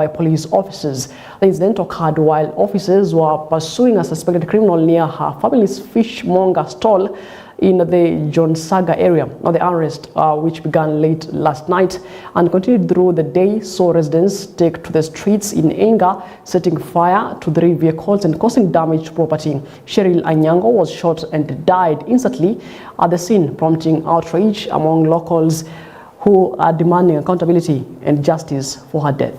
by police officers. The incident occurred while officers were pursuing a suspected criminal near her family's fishmonger stall in the John Saga area. Now, the arrest, which began late last night and continued through the day, saw residents take to the streets in anger, setting fire to 3 vehicles and causing damage to property. Cheryl Anyango was shot and died instantly at the scene, prompting outrage among locals who are demanding accountability and justice for her death.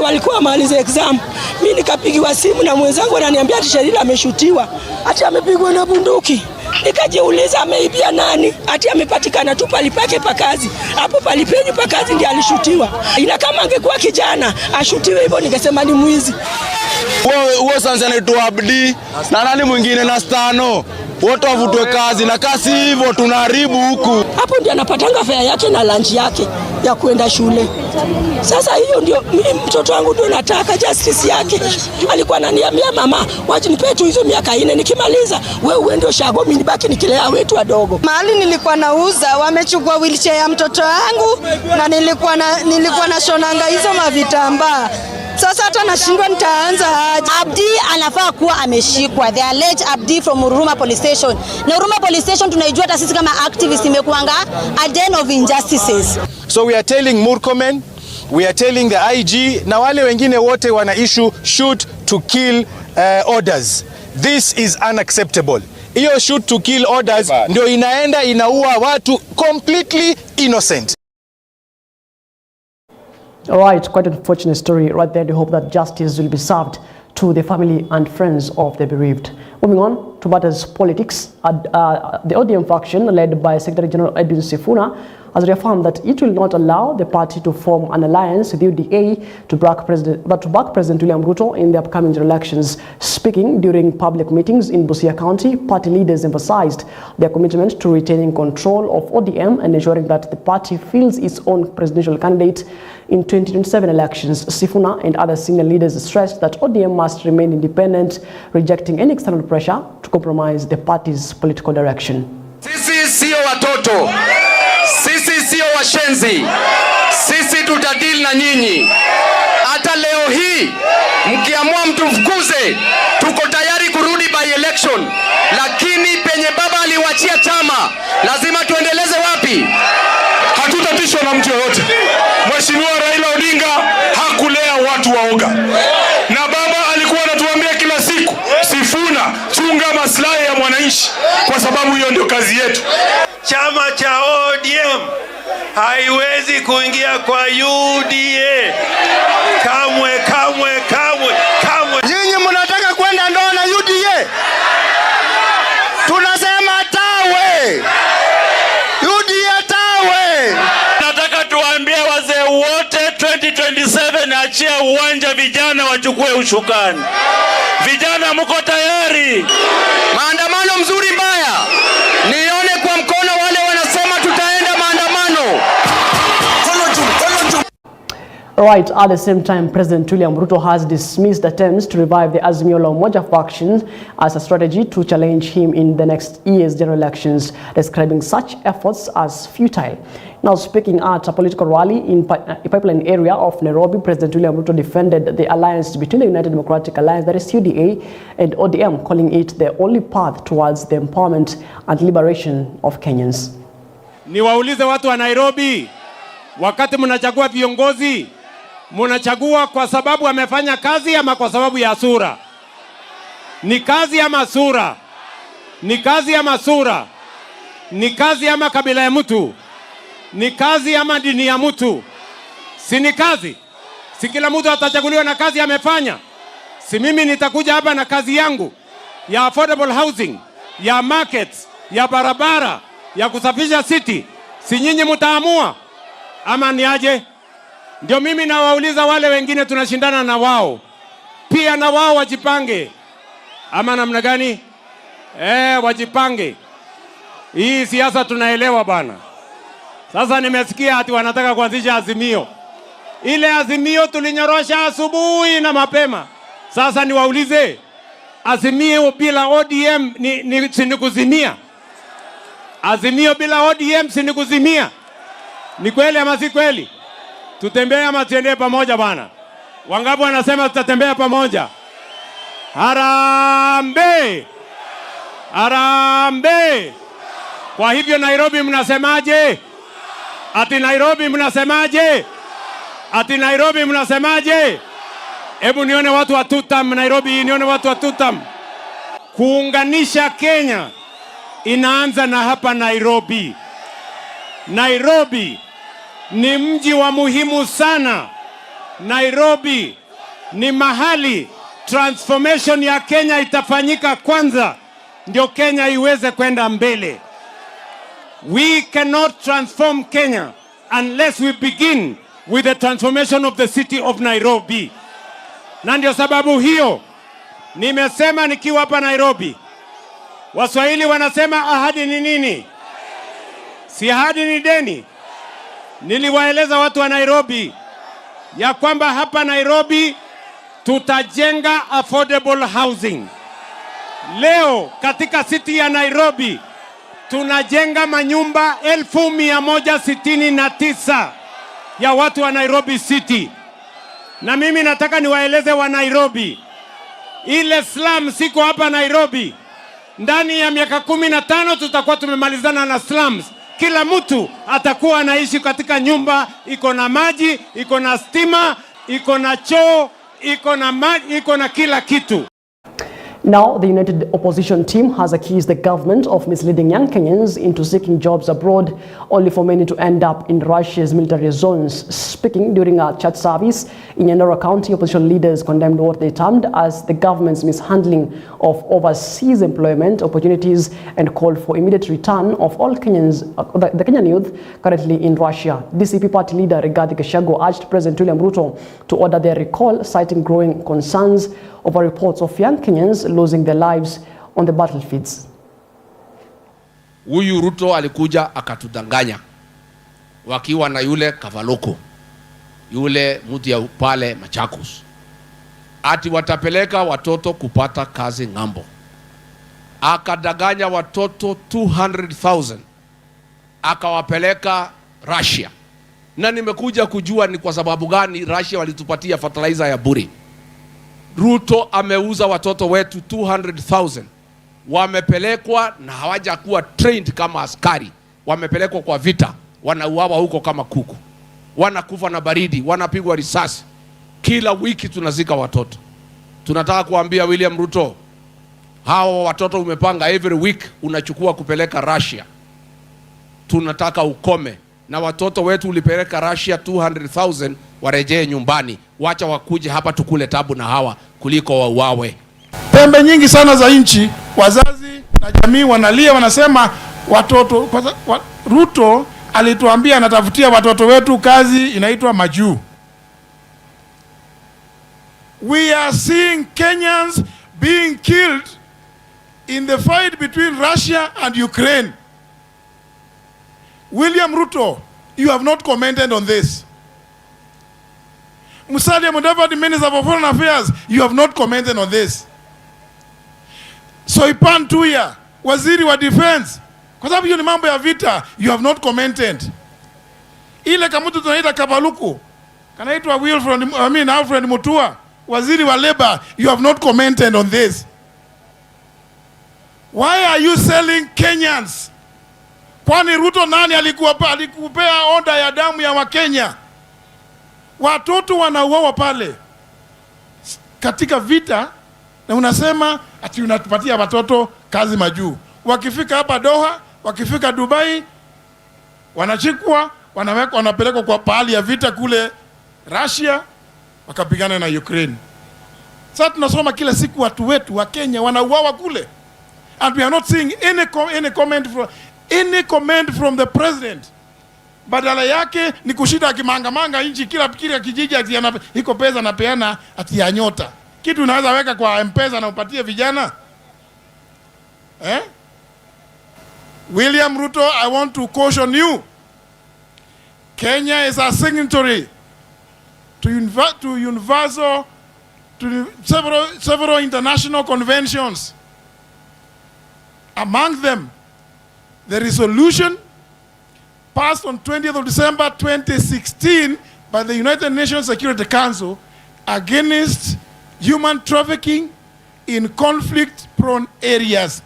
Walikuwa maliza exam. Mimi nikapigiwa simu na mwenzangu ananiambia ati Cheryl ameshutiwa. Ati amepigwa na bunduki. Nikajiuliza ameibia nani? Ati amepatikana tu palipake pa kazi. Hapo palipenyu pa kazi ndiye alishutiwa. Ila kama angekuwa kijana ashutiwe hivyo ningesema ni mwizi. Wewe sasa anaitwa Abdi na nani mwingine na Stano. Wote wavutwe kazi na kasi hivyo tunaharibu huku. Hapo ndio anapatanga fare yake na lunch yake ya kwenda shule. Sasa hiyo ndio mimi mtoto wangu ndio nataka justice yake. Alikuwa ananiambia mama, wacha nipe tu hizo miaka 4 nikimaliza wewe uende ushago mimi nibaki nikilea wetu wadogo. Mahali nilikuwa nauza wamechukua wheelchair ya mtoto wangu na nilikuwa na shonanga hizo mavitambaa. Sasa hata nashindwa nitaanza aje. Abdi anafaa kuwa ameshikwa. The alleged Abdi from Huruma Police Station. Na Huruma Police Station tunaijua hata sisi kama activists imekuanga a den of injustices. So we are telling Murkomen, we are telling the IG na wale wengine wote wana issue shoot to kill orders. This is unacceptable. Hiyo shoot to kill orders ndio inaenda inaua watu completely innocent. All right, quite an unfortunate story right there. We hope that justice will be served to the family and friends of the bereaved. Moving on to matters politics, the ODM faction led by Secretary General Edwin Sifuna has reaffirmed that it will not allow the party to form an alliance with UDA to back President William Ruto in the upcoming general elections. Speaking during public meetings in Busia County, party leaders emphasized their commitment to retaining control of ODM and ensuring that the party fields its own presidential candidate in 2027 elections. Sifuna and other senior leaders stressed that ODM must remain independent, rejecting any external pressure to compromise the party's political direction. Sisi sio watoto. Sisi sio washenzi. Sisi tutadili na nyinyi. Hata leo hii mkiamua mtufukuze, tuko tayari kurudi by election. Lakini penye baba aliwachia chama, lazima tuendeleze wapi? Hatutatishwa na mtu yoyote. Mheshimiwa Raila Odinga hakulea watu waoga. Na baba alikuwa anatuambia kila siku, Sifuna, chunga maslahi ya mwananchi kwa sababu hiyo ndio kazi yetu. Chama cha ODM haiwezi kuingia kwa UDA. Kamwe. Nyinyi mnataka kwenda ndoa na UDA? Tunasema tawe. UDA tawe. Nataka tuambie wazee wote 2027 achia uwanja, vijana wachukue ushukani. Vijana mko tayari? Maandamano mzuri mbaya. Nione kwa mkono wale wanasema tutaenda maandamano. Right, at the same time, President William Ruto has dismissed attempts to revive the Azimio la Umoja faction as a strategy to challenge him in the next year's general elections, describing such efforts as futile. Now, speaking at a political rally in Pipeline area of Nairobi, President William Ruto defended the alliance between the United Democratic Alliance, that is UDA, and ODM, calling it the only path towards the empowerment and liberation of Kenyans. Niwaulize watu wa Nairobi, wakati mnachagua viongozi, mnachagua kwa sababu amefanya kazi ama kwa sababu ya sura? Ni kazi ama sura? Ni kazi ama sura? Ni kazi ama kabila ya mtu? Ni kazi ama dini ya mtu? Si ni kazi? Si kila mtu atachaguliwa na kazi amefanya? Si mimi nitakuja hapa na kazi yangu ya affordable housing, ya markets, ya barabara, ya kusafisha city? Si nyinyi mtaamua ama ni aje? Ndio mimi nawauliza wale wengine tunashindana na wao, pia na wao wajipange ama namna gani? Wajipange. Hii siasa tunaelewa bana. Sasa nimesikia ati wanataka kuanzisha Azimio. Ile Azimio tulinyorosha asubuhi na mapema. Sasa niwaulize, Azimio bila ODM ni kuzimia? Azimio bila ODM si ni kuzimia? Ni kweli ama si kweli? Tutembee ama tuende pamoja bwana? Wangapi wanasema tutatembea pamoja? Harambee! Harambee! Kwa hivyo Nairobi mnasemaje? Ati Nairobi mnasemaje? Ati Nairobi mnasemaje? Hebu nione watu wa tutam Nairobi, nione watu wa tutam. Kuunganisha Kenya inaanza na hapa Nairobi. Nairobi ni mji wa muhimu sana. Nairobi ni mahali transformation ya Kenya itafanyika kwanza, ndio Kenya iweze kwenda mbele. We cannot transform Kenya unless we begin with the transformation of the city of Nairobi. Na ndio sababu hiyo nimesema nikiwa hapa Nairobi, Waswahili wanasema ahadi ni nini? Si ahadi ni deni. Niliwaeleza watu wa Nairobi ya kwamba hapa Nairobi tutajenga affordable housing. Leo katika city ya Nairobi tunajenga manyumba 1169 ya watu wa Nairobi City. Na mimi nataka niwaeleze wa Nairobi, ile slum siko hapa Nairobi. Ndani ya miaka 15 tutakuwa tumemalizana na slums. Kila mtu atakuwa anaishi katika nyumba iko na maji, iko na stima, iko na choo, iko na maji, iko na kila kitu. Now, the United Opposition team has accused the government of misleading young Kenyans into seeking jobs abroad, only for many to end up in Russia's military zones. Speaking during a church service in Nyandera County, opposition leaders condemned what they termed as the government's mishandling of overseas employment opportunities and called for immediate return of all Kenyans, the Kenyan youth currently in Russia. DCP party leader Rigathi Gachagua urged President William Ruto to order their recall, citing growing concerns over reports of young Kenyans losing their lives on the battlefields. Huyu Ruto alikuja akatudanganya wakiwa na yule Kavaloko, yule mtu ya pale Machakos, ati watapeleka watoto kupata kazi ng'ambo. Akadanganya watoto 200,000 akawapeleka Russia. Na nimekuja kujua ni kwa sababu gani Russia walitupatia fertilizer ya bure. Ruto ameuza watoto wetu 200,000. Wamepelekwa na hawajakuwa trained kama askari. Wamepelekwa kwa vita, wanauawa huko kama kuku. Wanakufa na baridi, wanapigwa risasi. Kila wiki tunazika watoto. Tunataka kuambia William Ruto, hawa watoto umepanga every week unachukua kupeleka Russia. Tunataka ukome. Na watoto wetu ulipeleka Russia 200,000 warejee nyumbani. Wacha wakuje hapa tukule tabu na hawa kuliko wauawe. Pembe nyingi sana za nchi, wazazi na jamii wanalia, wanasema watoto. Ruto alituambia anatafutia watoto wetu kazi inaitwa majuu. We are seeing Kenyans being killed in the fight between Russia and Ukraine. William Ruto, you have not commented on this. Musalia Mudavadi, Minister for Foreign Affairs, you have not commented on this. Soipan Tuya, Waziri wa Defense, kwa sababu hiyo ni mambo ya vita, you have not commented. Ile kamutu tunaita Kabaluku, kanaitwa Alfred Mutua, Waziri wa Labor, you have not commented on this. Why are you selling Kenyans? Kwani Ruto nani alikupea order ya damu ya Wakenya? Watoto wanauawa pale katika vita, na unasema ati unatupatia watoto kazi majuu. Wakifika hapa Doha, wakifika Dubai, wanachikwa, wanawekwa, wanapelekwa kwa pahali ya vita kule Russia, wakapigana na Ukraine. Sasa tunasoma kila siku watu wetu wa Kenya wanauawa kule, and we are not seeing any comment from the president. Badala yake ni kushida akimangamanga nchi kila kijiji ati iko pesa na peana ati ya nyota. Kitu unaweza weka kwa M-Pesa na upatie vijana? William Ruto, I want to caution you. Kenya is a signatory to several international conventions. Among them, the resolution passed on 20th of December 2016 by the United Nations Security Council against human trafficking in conflict-prone areas.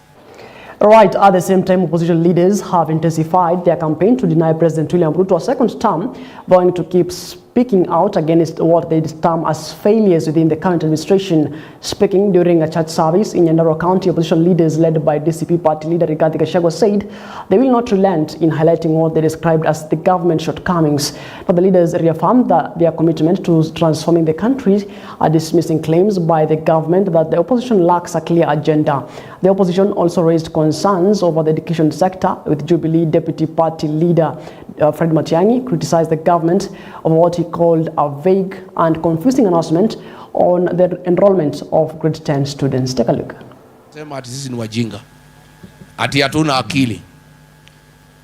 Right, at the same time, opposition leaders have intensified their campaign to deny President William Ruto a second term, vowing to keep speaking out against what they term as failures within the current administration. Speaking during a church service in Nyandarua County, opposition leaders led by DCP party leader Rigathi Gachagua said they will not relent in highlighting what they described as the government shortcomings. But the leaders reaffirmed that their commitment to transforming the country, are dismissing claims by the government that the opposition lacks a clear agenda. The opposition also raised concerns over the education sector, with Jubilee Deputy Party Leader Fred Matiang'i criticized the government of what he called a vague and confusing announcement on the enrollment of grade 10 students. Take a look. Sema ati sisi ni wajinga, ati hatuna akili.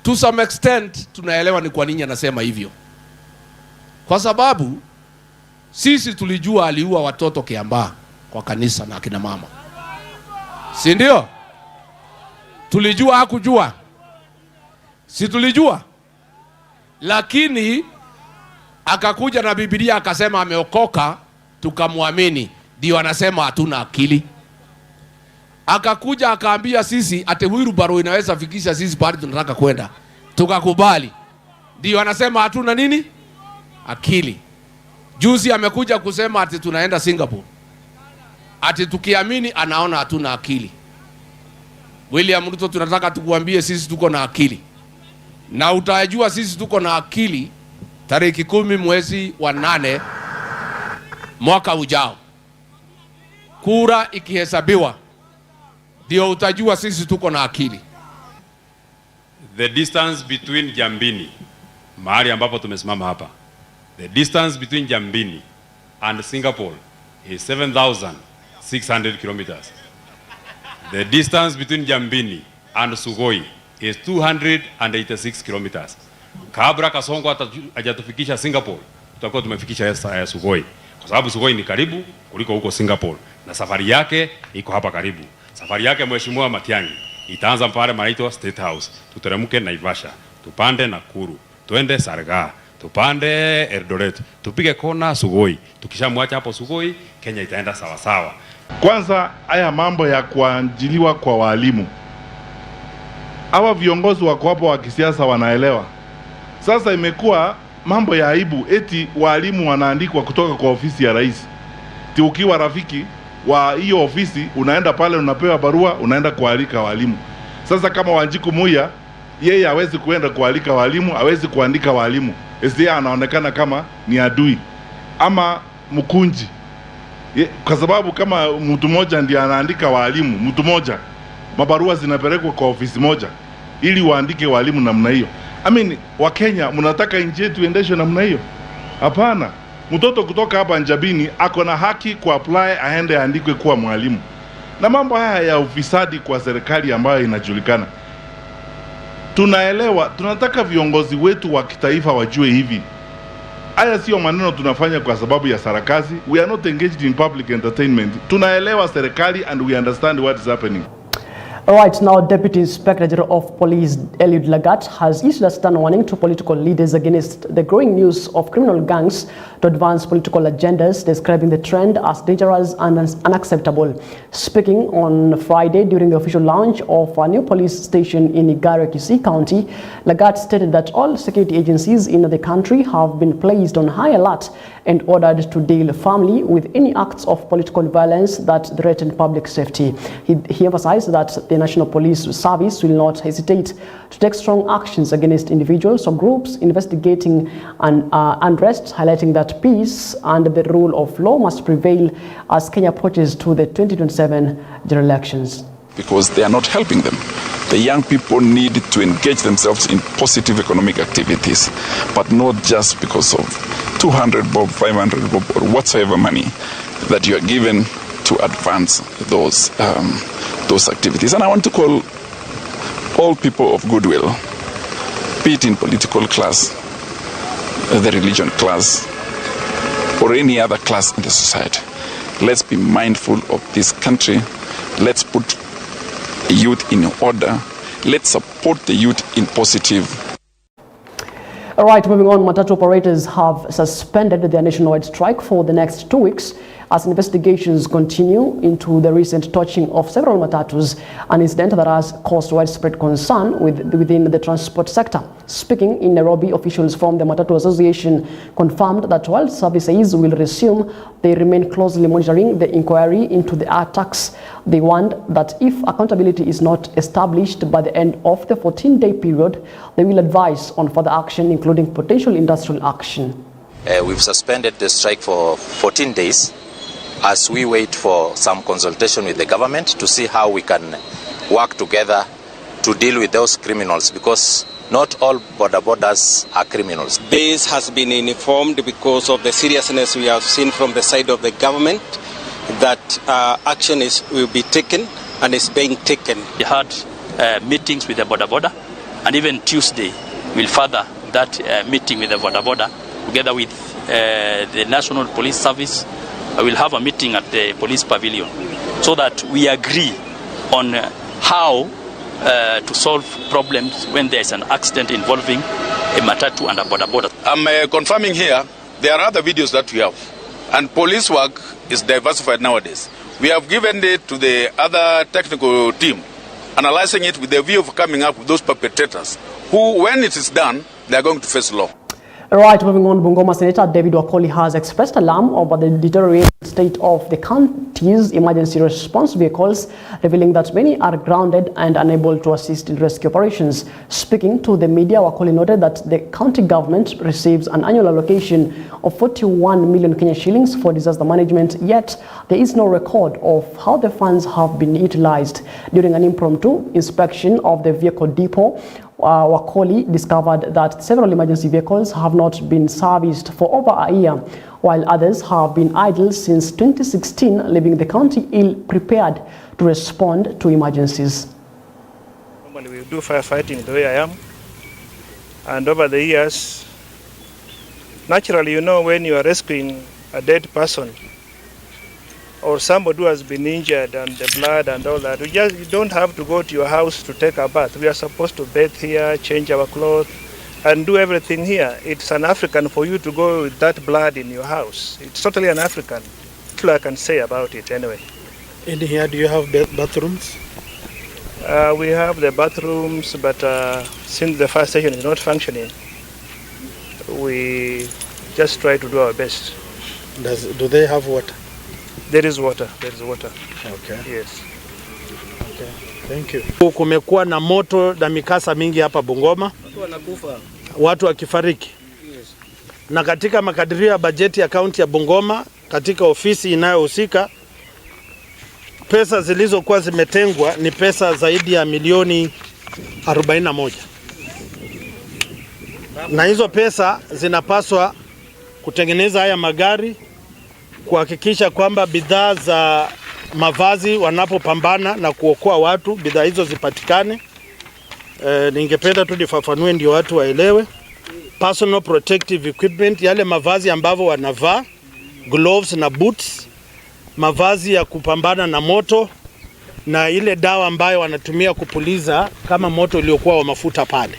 To some extent tunaelewa ni kwa nini anasema hivyo, kwa sababu sisi tulijua aliua watoto Kiambaa kwa kanisa na akina mama, si ndio? Tulijua hakujua? Si tulijua? Lakini akakuja na Biblia akasema ameokoka, tukamwamini, ndio anasema hatuna akili. Akakuja akaambia sisi ate wheelbarrow inaweza fikisha sisi pale tunataka kwenda, tukakubali, ndio anasema hatuna nini? Akili. Juzi amekuja kusema ati tunaenda Singapore, ati tukiamini anaona hatuna akili. William Ruto, tunataka tukuambie sisi tuko na akili, na utajua sisi tuko na akili tarehe 10 mwezi wa 8 mwaka ujao, kura ikihesabiwa, ndio utajua sisi tuko na akili. The distance between Jambini, mahali ambapo tumesimama hapa, the distance between Jambini and Singapore is 7,600 kilometers. The distance between Jambini and Sugoi is 286 kilometers. Kabla Kasongo hajatufikisha Singapore, tutakuwa tumefikisha Sugoi, kwa sababu Sugoi ni karibu kuliko huko Singapore, na safari yake iko hapa karibu. Safari yake Mheshimiwa Matiang'i itaanza pale manaitwa State House, tuteremke Naivasha, tupande Nakuru, tuende Sarga, tupande Eldoret, tupige kona Sugoi. Tukishamwacha hapo Sugoi, Kenya itaenda sawa sawa. Kwanza haya mambo ya kuajiliwa kwa walimu, hawa viongozi wako hapo wa kisiasa wanaelewa. Sasa imekuwa mambo ya aibu, eti walimu wanaandikwa kutoka kwa ofisi ya rais. Ti ukiwa rafiki wa hiyo ofisi unaenda pale unapewa barua, unaenda kualika walimu. Sasa kama Wanjiku Muya, yeye hawezi kuenda kualika walimu, hawezi kuandika walimu, yeye anaonekana kama ni adui ama mkunji. Kwa sababu kama mtu mmoja ndiye anaandika walimu, mtu mmoja, mabarua zinapelekwa kwa ofisi moja ili waandike walimu namna hiyo. Wa Kenya mnataka nchi yetu iendeshwe namna hiyo? Hapana. Mtoto kutoka hapa Njabini ako na haki ku apply aende aandikwe kuwa mwalimu. Na mambo haya ya ufisadi kwa serikali ambayo inajulikana, tunaelewa, tunataka viongozi wetu wa kitaifa wajue hivi. Haya sio maneno tunafanya kwa sababu ya sarakazi. We are not engaged in public entertainment. Tunaelewa serikali and we understand what is happening. Right now, Deputy Inspector General of Police Eliud Lagat has issued a stern warning to political leaders against the growing use of criminal gangs to advance political agendas, describing the trend as dangerous and unacceptable. Speaking on Friday during the official launch of a new police station in Igare, Kisii County, Lagat stated that all security agencies in the country have been placed on high alert and ordered to deal firmly with any acts of political violence that threaten public safety. He emphasized that the National Police Service will not hesitate to take strong actions against individuals or groups investigating unrest, highlighting that peace and the rule of law must prevail as Kenya approaches to the 2027 general elections. Because they are not helping them. The young people need to engage themselves in positive economic activities, but not just because of 200 bob, 500 bob, or whatsoever money that you are given to advance those activities. And I want to call all people of goodwill, be it in political class, the religion class, or any other class in the society. Let's be mindful of this country. Let's put youth in order. Let's support the youth in positive. All right, moving on, matatu operators have suspended their nationwide strike for the next 2 weeks as investigations continue into the recent torching of several matatus, an incident that has caused widespread concern within the transport sector. Speaking in Nairobi, officials from the Matatu Association confirmed that while services will resume, they remain closely monitoring the inquiry into the attacks. They warned that if accountability is not established by the end of the 14-day period, they will advise on further action, including potential industrial action. We've suspended the strike for 14 days as we wait for some consultation with the government to see how we can work together to deal with those criminals, because not all borders are criminals. Base has been informed because of the seriousness we have seen from the side of the government that action will be taken and is being taken. We had meetings with the border, and even Tuesday we'll further that meeting with the border together with the National Police Service. I will have a meeting at the police pavilion so that we agree on how to solve problems when there is an accident involving a matatu and a border. I'm confirming here, there are other videos that we have, and police work is diversified nowadays. We have given it to the other technical team, analyzing it with the view of coming up with those perpetrators who, when it is done, they are going to face law. Right, moving on, Bungoma Senator David Wakoli has expressed alarm over the deteriorating state of the county's emergency response vehicles, revealing that many are grounded and unable to assist in rescue operations. Speaking to the media, Wakoli noted that the county government receives an annual allocation of 41 million Kenya shillings for disaster management, yet there is no record of how the funds have been utilized. During an impromptu inspection of the vehicle depot, Wakoli discovered that several emergency vehicles have not been serviced for over a year, while others have been idle since 2016, leaving the county ill-prepared to respond to emergencies. Normally we do firefighting the way I am, and over the years, naturally, you know, when you are rescuing a dead person or somebody who has been injured and the blood and all that, you don't have to go to your house to take a bath. We are supposed to bathe here, change our clothes, and do everything here. It's an African for you to go with that blood in your house. It's totally an African. That's all I can say about it anyway. In here, do you have bathrooms? We have the bathrooms, but since the fire station is not functioning, we just try to do our best. Do they have water? There is water. There is water. Okay. Yes. Okay. Thank you. Kumekuwa na moto na mikasa mingi hapa Bungoma. Watu wanakufa. Watu wakifariki. Yes. Na katika makadirio ya bajeti ya kaunti ya Bungoma, katika ofisi inayohusika, pesa zilizokuwa zimetengwa ni pesa zaidi ya milioni 41. Na hizo pesa zinapaswa kutengeneza haya magari, kuhakikisha kwamba bidhaa za mavazi wanapopambana na kuokoa watu, bidhaa hizo zipatikane. Ningependa tu nifafanue ndio watu waelewe. Personal protective equipment, yale mavazi ambavyo wanavaa, gloves na boots, mavazi ya kupambana na moto, na ile dawa ambayo wanatumia kupuliza kama moto uliokuwa wa mafuta pale.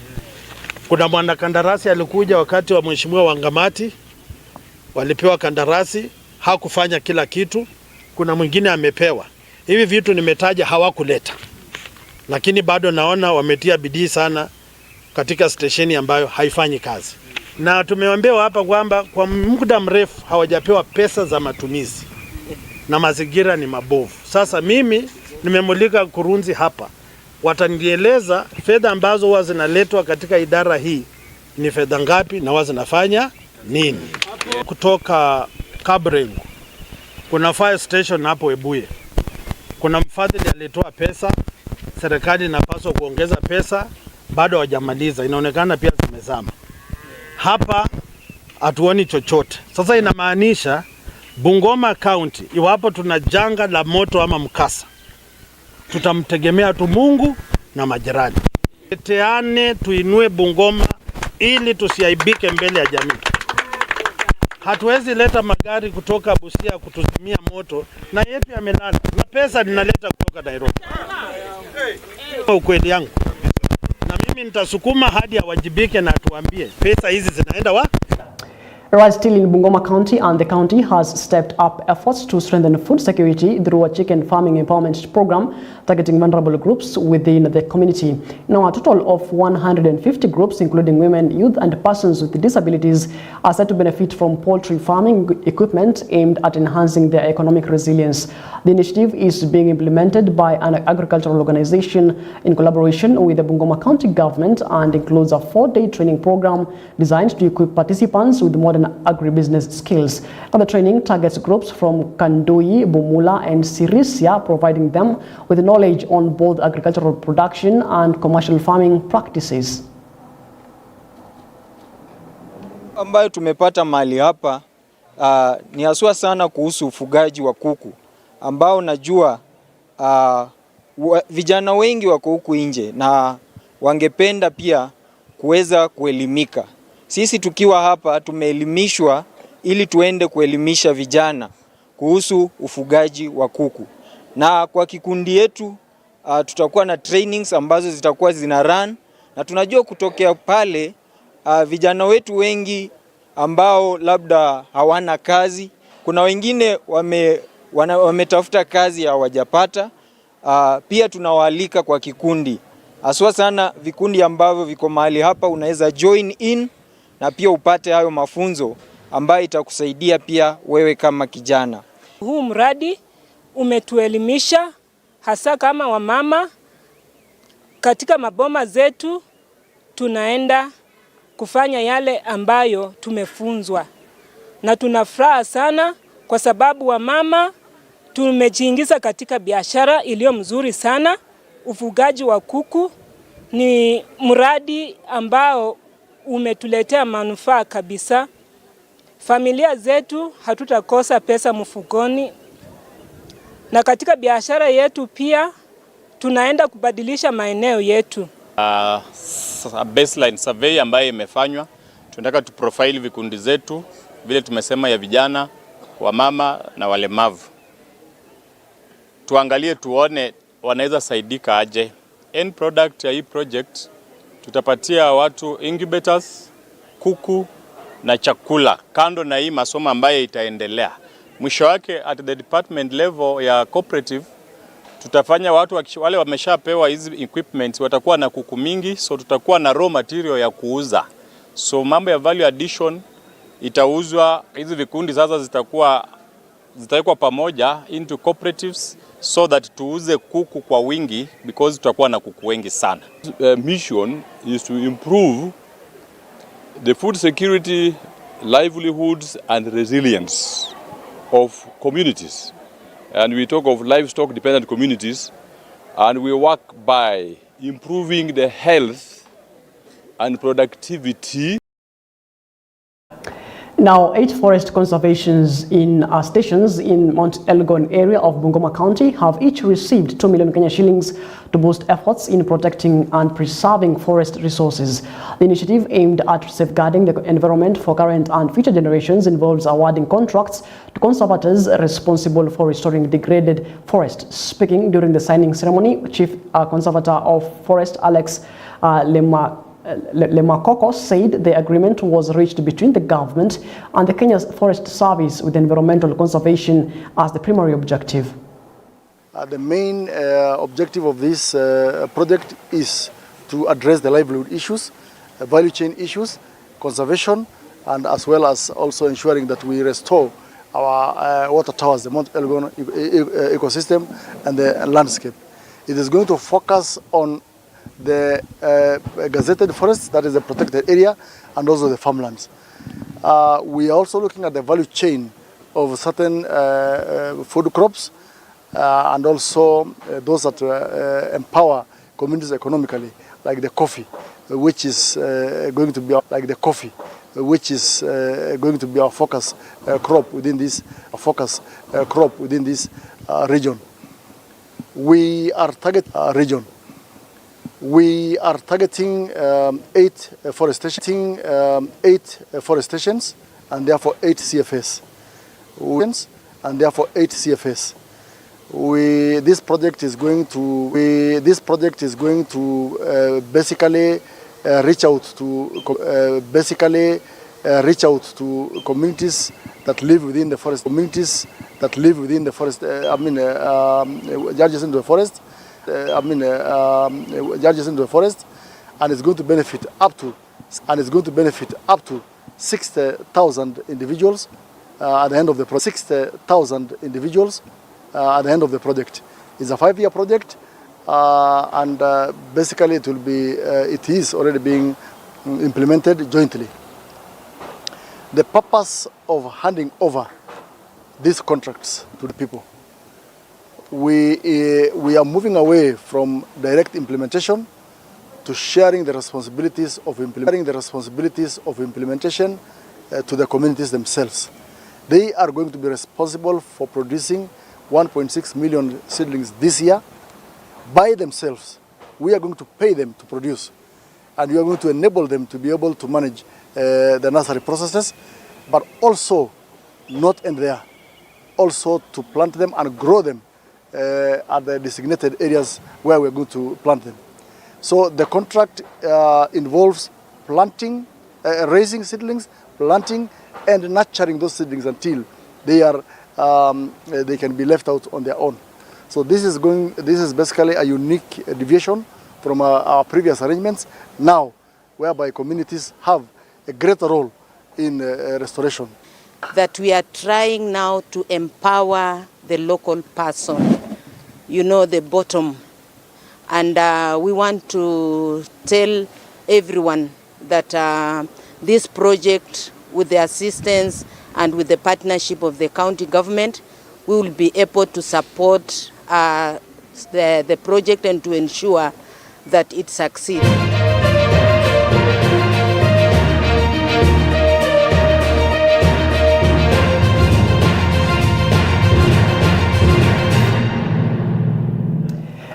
Kuna mwanakandarasi alikuja wakati wa Mheshimiwa Wangamati, walipewa kandarasi, hakufanya kila kitu. Kuna mwingine amepewa. Hivi vitu nimetaja hawakuleta, lakini bado naona wametia bidii sana katika stesheni ambayo haifanyi kazi. Na tumeambiwa hapa kwamba kwa muda mrefu hawajapewa pesa za matumizi na mazingira ni mabovu. Sasa mimi nimemulika kurunzi hapa, watanieleza fedha ambazo huwa zinaletwa katika idara hii ni fedha ngapi na huwa zinafanya nini. Kutoka Kabrengo kuna fire station hapo Ebuye, kuna mfadhili alitoa pesa, serikali inapaswa kuongeza pesa, bado hawajamaliza, inaonekana pia zimezama. Hapa hatuoni chochote. Sasa inamaanisha Bungoma County, iwapo tuna janga la moto ama mkasa, tutamtegemea tu Mungu na majirani. Teane tuinue Bungoma ili tusiaibike mbele ya jamii. Hatuwezi leta magari kutoka Busia kutuzimia moto na yetu yamelala, na pesa ninaleta kutoka Nairobi. Ukweli yangu. Na mimi Mimi nitasukuma hadi awajibike na tuambie pesa hizi zinaenda wapi. Right, still in Bungoma County, and the county has stepped up efforts to strengthen food security through a chicken farming empowerment program targeting vulnerable groups within the community. Now, a total of 150 groups, including women, youth, and persons with disabilities, are said to benefit from poultry farming equipment aimed at enhancing their economic resilience. The initiative is being implemented by an agricultural organization in collaboration with the Bungoma County government and includes a 4-day training program designed to equip participants with modern agribusiness skills. Now, the training targets groups from Kandoi, Bumula, and Sirisia, providing them with knowledge on both agricultural production and commercial farming practices. Ambayo tumepata mahali hapa ni haswa sana kuhusu ufugaji wa kuku, ambao najua vijana wengi wako huku nje na wangependa pia kuweza kuelimika. Sisi tukiwa hapa tumeelimishwa ili tuende kuelimisha vijana kuhusu ufugaji wa kuku. Na kwa kikundi yetu tutakuwa na trainings ambazo zitakuwa zina run, na tunajua kutokea pale vijana wetu wengi ambao labda hawana kazi, kuna wengine wametafuta kazi hawajapata. Pia tunawaalika kwa kikundi, haswa sana vikundi ambavyo viko mahali hapa, unaweza join in na pia upate hayo mafunzo ambayo itakusaidia pia wewe kama kijana. Huu mradi umetuelimisha hasa kama wamama katika maboma zetu, tunaenda kufanya yale ambayo tumefunzwa, na tunafuraha sana kwa sababu wamama tumejiingiza katika biashara iliyo mzuri sana. Ufugaji wa kuku ni mradi ambao umetuletea manufaa kabisa. Familia zetu hatutakosa pesa mfukoni, na katika biashara yetu pia tunaenda kubadilisha maeneo yetu. Baseline survey ambayo imefanywa, tunataka tu profile vikundi zetu vile tumesema, ya vijana, wamama na walemavu. Tuangalie tuone wanaweza saidika aje. End product ya hii project tutapatia watu incubators, kuku na chakula, kando na hii masomo ambayo itaendelea. Mwisho wake at the department level ya cooperative tutafanya watu wale wameshapewa hizi equipment watakuwa na kuku mingi, so tutakuwa na raw material ya kuuza. So mambo ya value addition itauzwa, hizi vikundi sasa zitawekwa pamoja into cooperatives so that tuuze kuku kwa wingi, because tutakuwa na kuku wengi sana. Mission is to improve the food security, livelihoods and resilience of communities. And we talk of livestock dependent communities, and we work by improving the health and productivity. Now, 8 forest conservations in stations in Mount Elgon area of Bungoma County have each received 2 million Kenya shillings to boost efforts in protecting and preserving forest resources. The initiative, aimed at safeguarding the environment for current and future generations, involves awarding contracts to conservators responsible for restoring degraded forest. Speaking during the signing ceremony, Chief Conservator of Forest Alex Lemakoko said the agreement was reached between the government and the Kenya Forest Service with environmental conservation as the primary objective. The main objective of this project is to address the livelihood issues, value chain issues, conservation, and as well as also ensuring that we restore our water towers, the Mount Elgon ecosystem and the landscape. It is going to focus on the gazetted forests, that is the protected area, and also the farmlands. We are also looking at the value chain of certain food crops and also those that empower communities economically, like the coffee, which is going to be our focus crop within this region. We are targeting 8 forestations and therefore 8 CFS. This project is going to basically reach out to communities that live within the forest. Adjacent to the forest. And it's going to benefit up to 60,000 individuals at the end of the project. 60,000 individuals at the end of the project. It's a 5-year project, and basically it is already being implemented jointly. The purpose of handing over these contracts to the people, we are moving away from direct implementation to sharing the responsibilities of implementation to the communities themselves. They are going to be responsible for producing 1.6 million seedlings this year by themselves. We are going to pay them to produce, and we are going to enable them to be able to manage the nursery processes, but also not end there, also to plant them and grow them at the designated areas where we are going to plant them. So the contract involves planting, raising seedlings, planting, and nurturing those seedlings until they can be left out on their own. So this is basically a unique deviation from our previous arrangements now, whereby communities have a greater role in restoration. That we are trying now to empower the local person, the bottom. And we want to tell everyone that this project, with the assistance and with the partnership of the county government, we will be able to support the project and to ensure that it succeeds.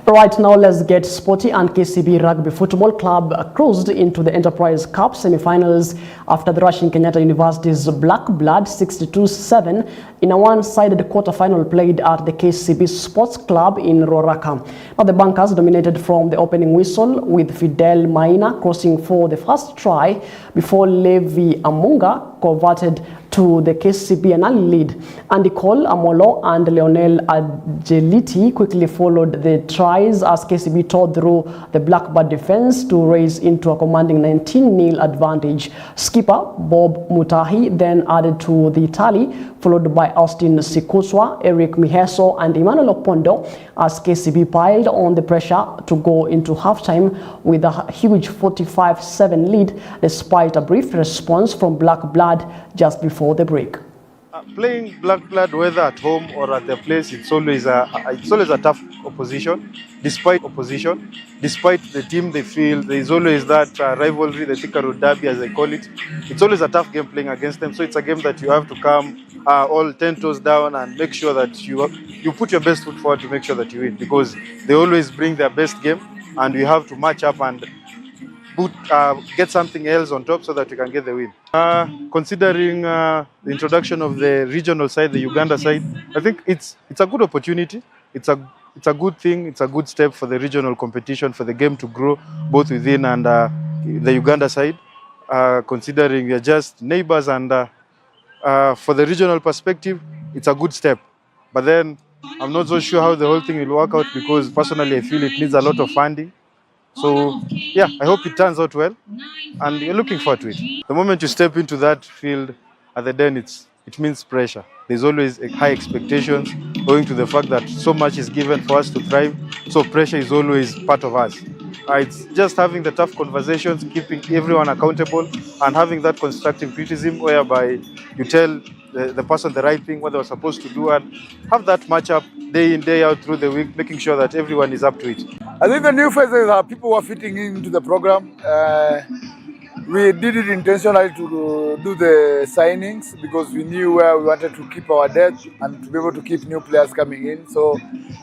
Right now, let's get sporty. And KCB Rugby Football Club cruised into the Enterprise Cup semi-finals after the Russian Kenyatta University's Black Blood 62-7 in a one-sided quarter-final played at the KCB Sports Club in Roraka. Now, the Bankers dominated from the opening whistle, with Fidel Maina crossing for the first try before Levi Amunga converted to the KCB an early lead. Andy Cole, Amolo and Leonel Ageliti quickly followed the tries as KCB tore through the Blackbird defense to raise into a commanding 19-0 advantage. Skipper Bob Mutahi then added to the tally, followed by Austin Sikuswa, Eric Miheso and Emmanuel Opondo, as KCB piled on the pressure to go into halftime with a huge 45-7 lead, despite a brief response from Black Blood just before the break. Playing Black Blood, whether at home or at the place, it's always a tough opposition. Despite the team they feel, there is always that rivalry, the Thika Road Derby as they call it. It's always a tough game playing against them. So it's a game that you have to come all 10 toes down and make sure that you put your best foot forward to make sure that you win, because they always bring their best game, and we have to match up and get something else on top so that we can get the win. Considering the introduction of the regional side, the Uganda side, I think it's a good opportunity. It's a good thing. It's a good step for the regional competition, for the game to grow both within and the Uganda side. Considering we are just neighbors, and for the regional perspective, it's a good step. But then I'm not so sure how the whole thing will work out, because personally I feel it needs a lot of funding. So yeah, I hope it turns out well, and we're looking forward to it. The moment you step into that field at the Den, it means pressure. There's always high expectations, owing to the fact that so much is given for us to thrive. So pressure is always part of us. It's just having the tough conversations, keeping everyone accountable, and having that constructive criticism whereby you tell the person the right thing, what they were supposed to do, and have that matchup day in, day out through the week, making sure that everyone is up to it. I think the new faces are people who are fitting into the program. We did it intentionally to do the signings because we knew where we wanted to keep our depth and to be able to keep new players coming in. So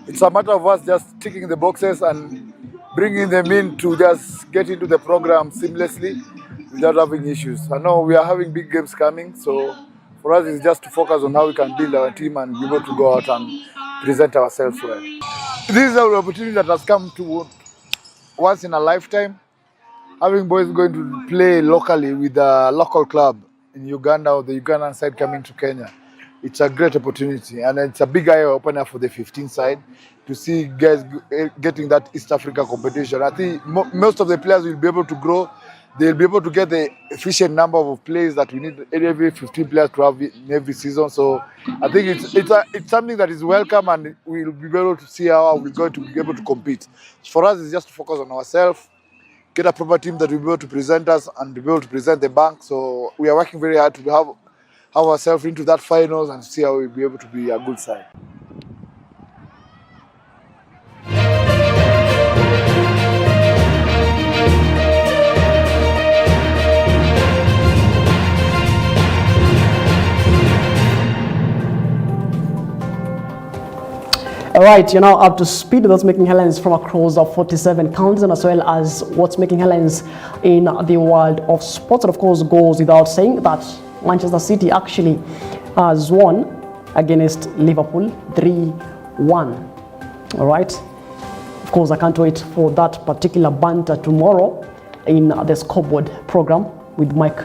it's a matter of us just ticking the boxes and bringing them in to just get into the program seamlessly without having issues. I know we are having big games coming, so for us it's just to focus on how we can build our team and be able to go out and present ourselves well. This is an opportunity that has come to once in a lifetime. Having boys going to play locally with a local club in Uganda or the Ugandan side coming to Kenya. It's a great opportunity, and it's a big eye opener for the 15 side to see guys getting that East Africa competition. I think most of the players will be able to grow. They'll be able to get the efficient number of players that we need every 15 players to have in every season. So I think it's something that is welcome, and we'll be able to see how we're going to be able to compete. For us, it's just to focus on ourselves, get a proper team that will be able to present us and be able to present the bank. So we are working very hard to have ourselves into that finals and see how we'll be able to be a good side. All right, you're now up to speed with what's making headlines from across the 47 counties, and as well as what's making headlines in the world of sports. And of course, goes without saying that Manchester City actually has won against Liverpool 3-1. All right. Of course, I can't wait for that particular banter tomorrow in the scoreboard program with Mike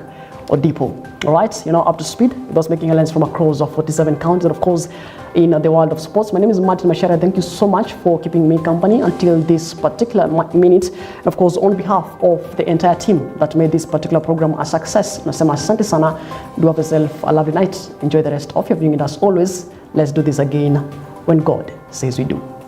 Odipo. All right, you're now up to speed with what's making headlines from across the 47 counties, and of course, in the world of sports. My name is Macharia. Thank you so much for keeping me company until this particular minute. And of course, on behalf of the entire team that made this particular program a success, nasema asante sana. Do have yourself a lovely night. Enjoy the rest of your viewing. And as always, let's do this again when God says we do.